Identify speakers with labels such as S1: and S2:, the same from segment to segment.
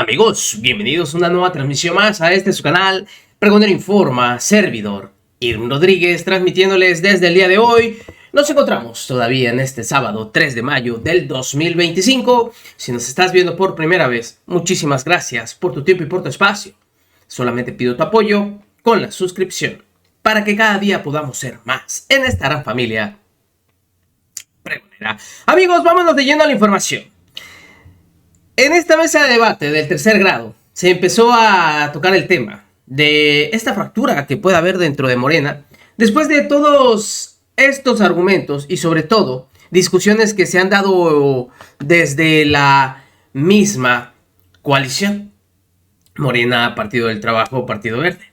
S1: Amigos, bienvenidos a una nueva transmisión más a su canal Pregonero Informa, servidor Irwin Rodríguez, transmitiéndoles desde el día de hoy. Nos encontramos todavía en este sábado 3 de mayo del 2025. Si nos estás viendo por primera vez, muchísimas gracias por tu tiempo y por tu espacio. Solamente pido tu apoyo con la suscripción para que cada día podamos ser más en esta gran familia pregonera. Amigos, vámonos de lleno a la información. En esta mesa de debate del tercer grado se empezó a tocar el tema de esta fractura que puede haber dentro de Morena después de todos estos argumentos y sobre todo discusiones que se han dado desde la misma coalición Morena, Partido del Trabajo, Partido Verde.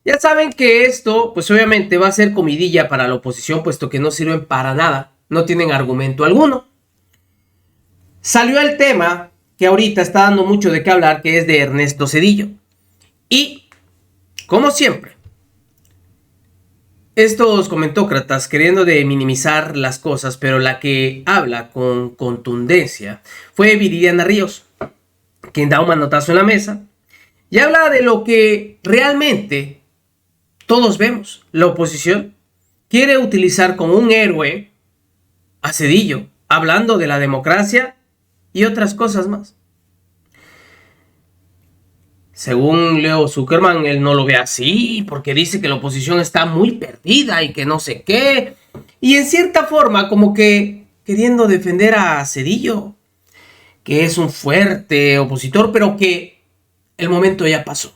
S1: Ya saben que esto pues obviamente va a ser comidilla para la oposición, puesto que no sirven para nada, no tienen argumento alguno. Salió el tema que ahorita está dando mucho de qué hablar, que es de Ernesto Zedillo. Y, como siempre, estos comentócratas queriendo de minimizar las cosas, pero la que habla con contundencia fue Viridiana Ríos, quien da un manotazo en la mesa y habla de lo que realmente todos vemos. La oposición quiere utilizar como un héroe a Zedillo, hablando de la democracia y otras cosas más. Según Leo Zuckerman, él no lo ve así porque dice que la oposición está muy perdida y que no sé qué. Y en cierta forma como que queriendo defender a Zedillo, que es un fuerte opositor, pero que el momento ya pasó.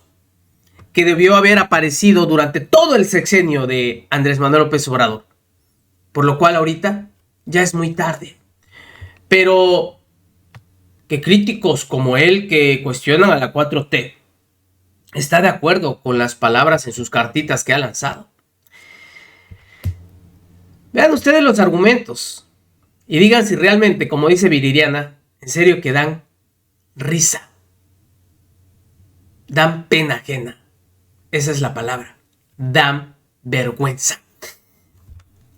S1: Que debió haber aparecido durante todo el sexenio de Andrés Manuel López Obrador. Por lo cual ahorita ya es muy tarde. Pero que críticos como él que cuestionan a la 4T está de acuerdo con las palabras en sus cartitas que ha lanzado. Vean ustedes los argumentos y digan si realmente, como dice Viridiana, en serio que dan risa, dan pena ajena. Esa es la palabra, dan vergüenza.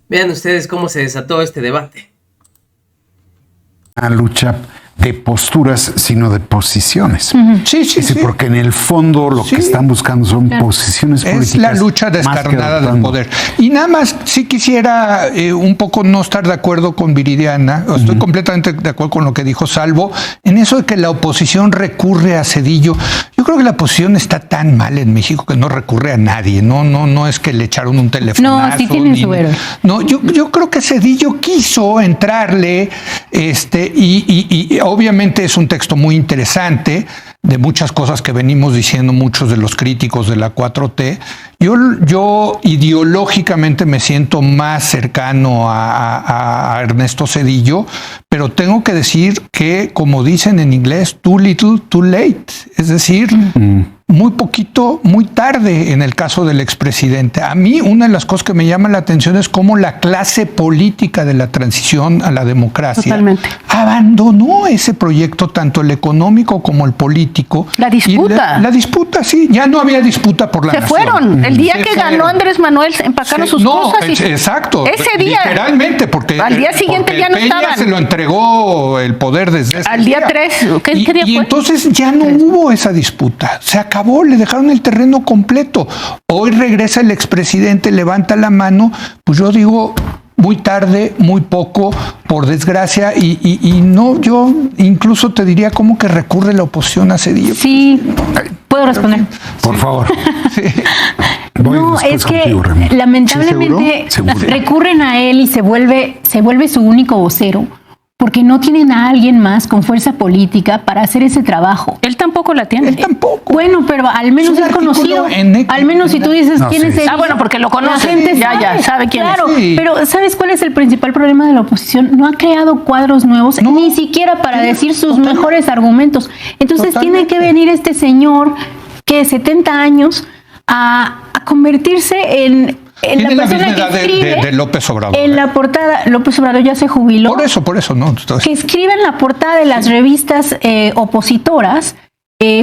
S1: Vean ustedes cómo se desató este debate.
S2: Una lucha de posturas, sino de posiciones. Sí, porque en el fondo lo que están buscando son posiciones políticas.
S3: Es la lucha descarnada del poder. Y nada más, sí quisiera un poco no estar de acuerdo con Viridiana, estoy completamente de acuerdo con lo que dijo Salvo, en eso de que la oposición recurre a Zedillo. Yo creo que la oposición está tan mal en México que no recurre a nadie, no es que le echaron un telefonazo.
S4: No, sí tienen su héroe.
S3: No, yo creo que Zedillo quiso entrarle, y obviamente es un texto muy interesante de muchas cosas que venimos diciendo muchos de los críticos de la 4T. Yo ideológicamente me siento más cercano a Ernesto Zedillo, pero tengo que decir que, como dicen en inglés, too little, too late. Es decir, muy poquito, muy tarde en el caso del expresidente. A mí una de las cosas que me llama la atención es cómo la clase política de la transición a la democracia abandonó ese proyecto, tanto el económico como el político.
S4: La disputa.
S3: La disputa, sí. Ya no había disputa por la nación.
S4: Se fueron. El día que ganó Andrés Manuel empacaron sus cosas.
S3: Exacto.
S4: Ese día.
S3: Literalmente, porque
S4: al día siguiente ya no
S3: Peña
S4: estaban.
S3: se lo entregó el poder desde ese
S4: al día 3. ¿Qué día fue?
S3: Y entonces ya no hubo esa disputa. Se acabó, le dejaron el terreno completo. Hoy regresa el expresidente, levanta la mano, pues yo digo muy tarde, muy poco, por desgracia, y no, yo incluso te diría cómo que recurre la oposición a Zedillo.
S4: Sí, puedo responder.
S2: Por favor.
S3: Sí.
S4: No, es que
S2: contigo,
S4: lamentablemente
S2: ¿Sí, seguro?
S4: recurren a él y se vuelve su único vocero, porque no tienen a alguien más con fuerza política para hacer ese trabajo. Él tampoco la tiene.
S3: Él tampoco.
S4: Bueno, pero al menos es conocido. Al menos si tú dices quién es él.
S5: Ah, bueno, porque lo conoce.
S4: La gente
S5: sabe quién
S4: claro,
S5: es.
S3: Sí.
S4: Pero ¿sabes cuál es el principal problema de la oposición? No ha creado cuadros nuevos, ni siquiera para decir sus mejores argumentos. Entonces tiene que venir este señor que de 70 años a convertirse en la persona que escribe
S3: de López Obrador.
S4: en la portada. López Obrador ya se jubiló.
S3: Por eso, no. Entonces,
S4: Que escribe en la portada de las revistas opositoras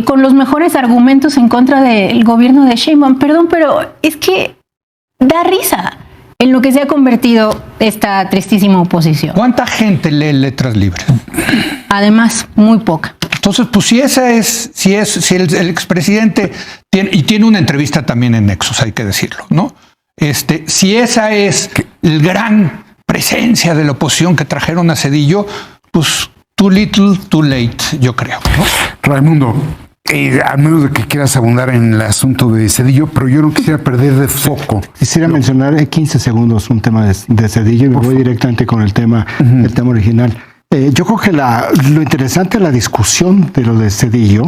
S4: con los mejores argumentos en contra del gobierno de Sheinbaum. Perdón, pero es que da risa en lo que se ha convertido esta tristísima oposición.
S3: ¿cuánta gente lee Letras Libres?
S4: Además, muy poca.
S3: Entonces, pues si el expresidente tiene una entrevista también en Nexos, hay que decirlo, ¿no? Si esa es el gran presencia de la oposición que trajeron a Zedillo, pues too little, too late, yo creo, ¿no?
S2: Raimundo, a menos de que quieras abundar en el asunto de Zedillo, pero yo no quisiera perder de foco.
S5: Quisiera mencionar en 15 segundos un tema de Zedillo y me voy directamente con el tema original. Yo creo que lo interesante de la discusión de lo de Zedillo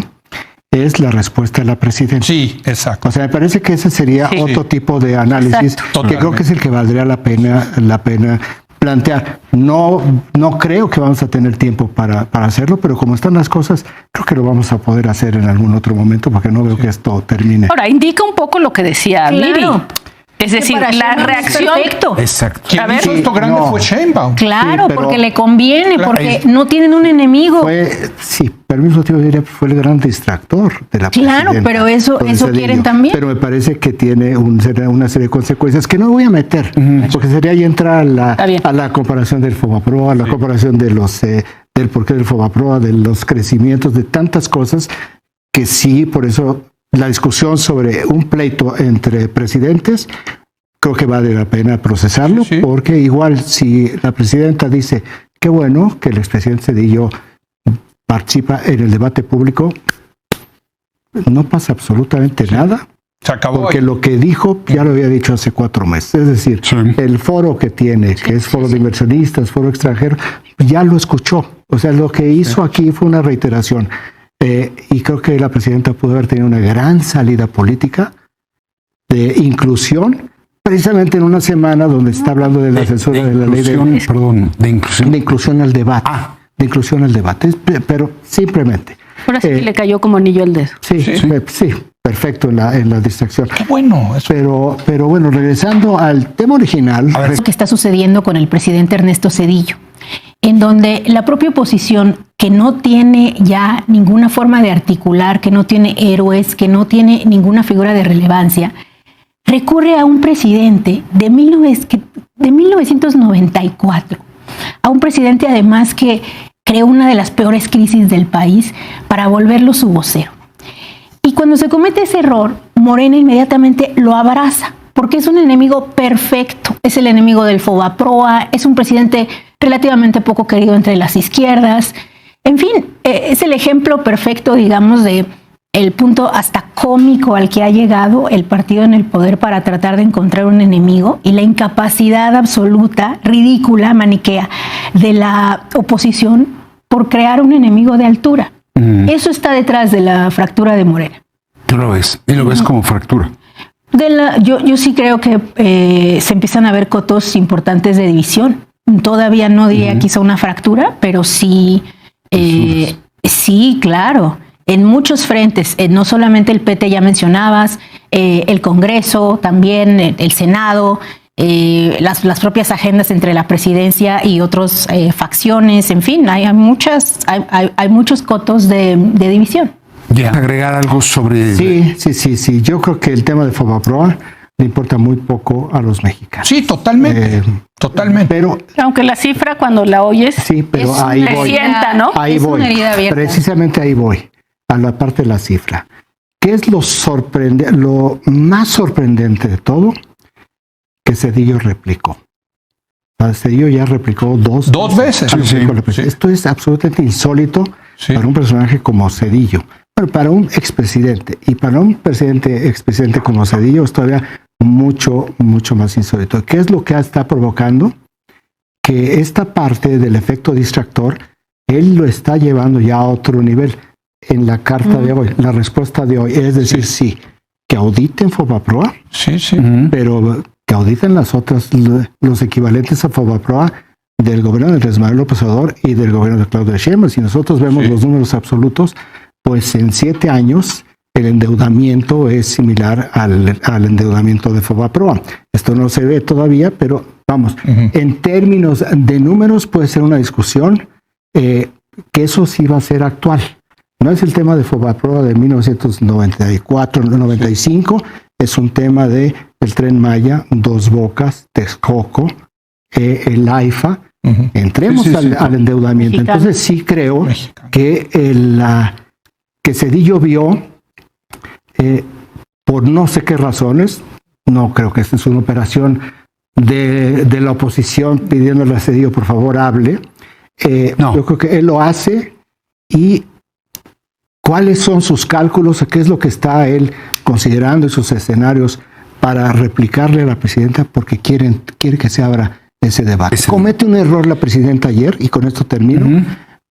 S5: es la respuesta de la presidencia.
S3: Sí, exacto.
S5: O sea, me parece que ese sería otro tipo de análisis que creo que es el que valdría la pena plantear. No creo que vamos a tener tiempo para hacerlo, pero como están las cosas, creo que lo vamos a poder hacer en algún otro momento porque no veo que esto termine.
S6: Ahora, indica un poco lo que decía Miri. Es decir, la reacción.
S2: Exacto.
S3: Quien hizo esto grande fue Sheinbaum.
S4: Claro,
S5: Sí,
S4: porque le conviene, porque no tienen un enemigo.
S5: Sí, pero al mismo tiempo diría fue el gran distractor de la presidenta.
S4: Claro, pero eso quieren también.
S5: Pero me parece que tiene una serie de consecuencias que no voy a meter, porque sería ya entrar a la comparación del FOBAPROA, a la comparación de del porqué del FOBAPROA, de los crecimientos, de tantas cosas que sí, por eso la discusión sobre un pleito entre presidentes, creo que vale la pena procesarlo, porque igual si la presidenta dice, qué bueno que el expresidente Zedillo participa en el debate público, no pasa absolutamente nada.
S3: Se acabó.
S5: Porque lo que dijo ya lo había dicho hace 4 meses. Es decir, el foro que tiene, que es foro de inversionistas, foro extranjero, ya lo escuchó. O sea, lo que hizo aquí fue una reiteración. Y creo que la presidenta pudo haber tenido una gran salida política de inclusión, precisamente en una semana donde se está hablando de la censura de la ley de inclusión al debate. De inclusión al debate, pero simplemente.
S6: Ahora sí que le cayó como anillo al dedo.
S5: Sí, perfecto en la distracción.
S3: Qué bueno. Eso.
S5: Pero bueno, regresando al tema original.
S4: Lo que está sucediendo con el presidente Ernesto Zedillo, en donde la propia oposición, que no tiene ya ninguna forma de articular, que no tiene héroes, que no tiene ninguna figura de relevancia, recurre a un presidente de 1994, a un presidente además que creó una de las peores crisis del país para volverlo su vocero. Y cuando se comete ese error, Morena inmediatamente lo abraza, porque es un enemigo perfecto, es el enemigo del FOBAPROA, es un presidente relativamente poco querido entre las izquierdas. En fin, es el ejemplo perfecto, digamos, de el punto hasta cómico al que ha llegado el partido en el poder para tratar de encontrar un enemigo y la incapacidad absoluta, ridícula, maniquea de la oposición por crear un enemigo de altura. Eso está detrás de la fractura de Morena.
S2: ¿Tú lo ves? ¿Y lo ves como fractura?
S4: Yo sí creo que se empiezan a ver cotos importantes de división. Todavía no diría quizá una fractura, pero sí, sí, claro. En muchos frentes, no solamente el PT, ya mencionabas, el Congreso, también el Senado, las propias agendas entre la presidencia y otras facciones, en fin, hay muchos cotos de división.
S2: ¿Agregar algo sobre...?
S5: Sí. Yo creo que el tema de FOBAPROA le importa muy poco a los mexicanos.
S3: Sí, totalmente. Totalmente.
S5: Pero,
S6: aunque la cifra, cuando la oyes,
S5: pero ahí voy.
S6: Sienta, ¿no?
S5: Ahí voy. Precisamente ahí voy, a la parte de la cifra. ¿Qué es lo más sorprendente de todo? Que Zedillo replicó. Zedillo ya replicó dos veces. Esto es absolutamente insólito para un personaje como Zedillo. Bueno, para un expresidente y para un expresidente como Zedillo es todavía mucho más insólito. ¿Qué es lo que está provocando? Que esta parte del efecto distractor, él lo está llevando ya a otro nivel. En la carta de hoy, la respuesta de hoy, es decir, sí, que auditen FOBAPROA, pero que auditen los equivalentes a FOBAPROA del gobierno de Andrés Manuel López Obrador y del gobierno de Claudia Sheinbaum. Si nosotros vemos los números absolutos, pues en 7 años el endeudamiento es similar al endeudamiento de FOBAPROA. Esto no se ve todavía, pero vamos, en términos de números puede ser una discusión que eso sí va a ser actual. No es el tema de FOBAPROA de 1994-95, es un tema de el Tren Maya, Dos Bocas, Texcoco, el AIFA, Entremos al endeudamiento.
S6: Mexicano.
S5: Entonces sí creo que que Zedillo vio, por no sé qué razones, no creo que esta es una operación de la oposición pidiéndole a Zedillo por favor hable.
S2: No.
S5: Yo creo que él lo hace y cuáles son sus cálculos, qué es lo que está él considerando en sus escenarios para replicarle a la presidenta porque quiere que se abra ese debate. Comete un error la presidenta ayer, y con esto termino,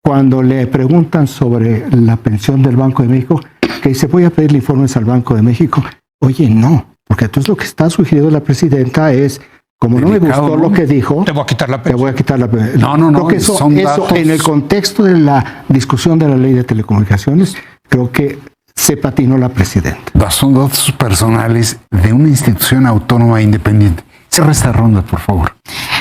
S5: cuando le preguntan sobre la pensión del Banco de México, que dice, voy a pedirle informes al Banco de México. Oye, no, porque entonces lo que está sugiriendo la presidenta es, como no me gustó lo que dijo,
S3: Te voy a quitar la
S5: te
S3: pensión.
S5: voy a quitar la pensión.
S2: No,
S5: Creo que eso en el contexto de la discusión de la ley de telecomunicaciones, creo que se patinó la presidenta.
S2: Son datos personales de una institución autónoma e independiente. Cierra esta ronda, por favor.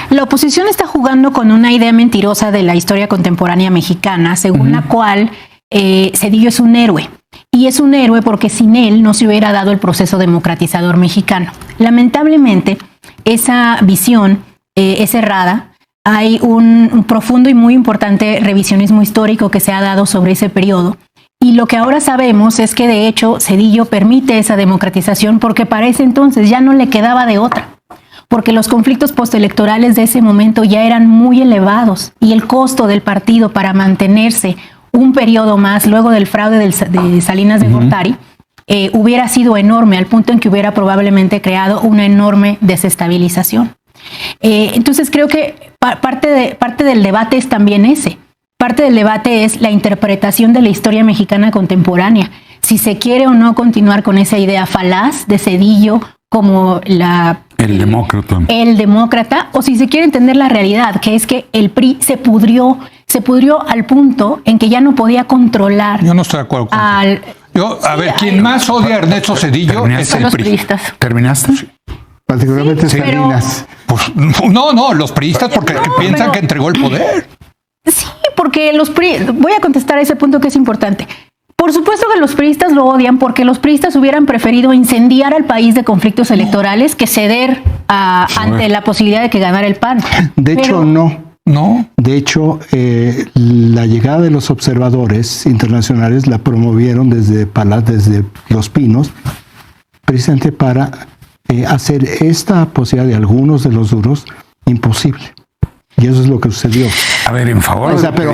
S4: La oposición está jugando con una idea mentirosa de la historia contemporánea mexicana, según la cual Zedillo es un héroe. Y es un héroe porque sin él no se hubiera dado el proceso democratizador mexicano. Lamentablemente, esa visión es errada. Hay un profundo y muy importante revisionismo histórico que se ha dado sobre ese periodo. Y lo que ahora sabemos es que, de hecho, Zedillo permite esa democratización porque para ese entonces ya no le quedaba de otra. Porque los conflictos postelectorales de ese momento ya eran muy elevados y el costo del partido para mantenerse un periodo más luego del fraude de Salinas de Gortari hubiera sido enorme, al punto en que hubiera probablemente creado una enorme desestabilización. Entonces creo que parte del debate es también ese. Parte del debate es la interpretación de la historia mexicana contemporánea. Si se quiere o no continuar con esa idea falaz de Zedillo como el demócrata, o si se quiere entender la realidad, que es que el PRI se pudrió al punto en que ya no podía controlar.
S3: Yo no estoy de acuerdo con quien más odia a Ernesto Zedillo es el
S4: los
S3: PRI.
S4: priistas.
S2: ¿Terminaste?
S5: Particularmente
S4: Sí, pero-
S5: Salinas.
S3: Pues, no, los priistas porque piensan
S4: pero-
S3: que entregó el poder.
S4: Sí, porque voy a contestar a ese punto que es importante. Por supuesto que los priistas lo odian porque los priistas hubieran preferido incendiar al país de conflictos electorales que ceder ante la posibilidad de que ganara el PAN.
S5: De hecho, no.
S3: No.
S5: De hecho, la llegada de los observadores internacionales la promovieron desde Los Pinos, precisamente para hacer esta posibilidad de algunos de los duros imposible. Y eso es lo que sucedió.
S2: A ver, en favor.
S5: O sea, pero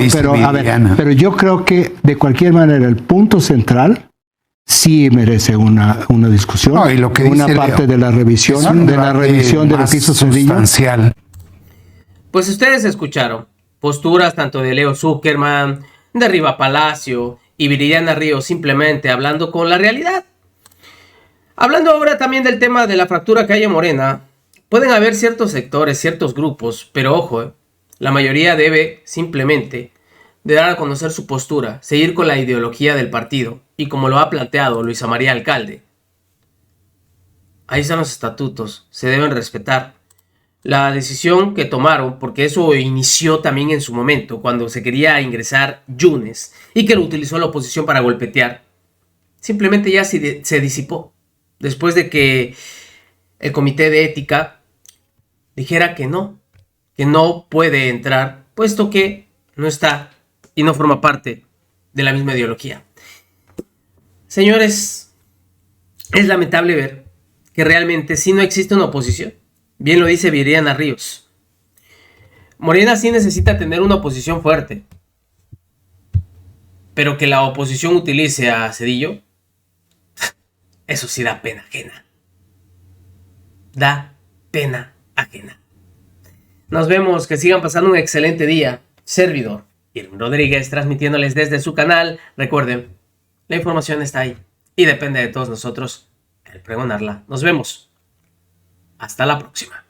S5: yo creo que de cualquier manera el punto central sí merece una discusión,
S2: No, y lo que
S5: una
S2: dice
S5: parte
S2: Leo,
S5: de la revisión,
S2: es un
S5: de la
S2: debate
S5: revisión de lo
S2: más
S5: que hizo Zedillo.
S2: sustancial.
S1: Pues ustedes escucharon posturas tanto de Leo Zuckerman, de Riva Palacio y Viridiana Ríos simplemente hablando con la realidad. Hablando ahora también del tema de la fractura que hay en Morena, pueden haber ciertos sectores, ciertos grupos, pero ojo, la mayoría debe simplemente de dar a conocer su postura, seguir con la ideología del partido y como lo ha planteado Luisa María Alcalde. Ahí están los estatutos, se deben respetar. La decisión que tomaron, porque eso inició también en su momento, cuando se quería ingresar Yunes y que lo utilizó la oposición para golpetear, simplemente ya se disipó. Después de que el comité de ética dijera que no puede entrar, puesto que no está y no forma parte de la misma ideología. Señores, es lamentable ver que realmente sí no existe una oposición. Bien lo dice Viridiana Ríos. Morena sí necesita tener una oposición fuerte. Pero que la oposición utilice a Zedillo, eso sí da pena ajena. Da pena ajena. Nos vemos, que sigan pasando un excelente día. Servidor Irving Rodríguez transmitiéndoles desde su canal. Recuerden, la información está ahí y depende de todos nosotros el pregonarla. Nos vemos. Hasta la próxima.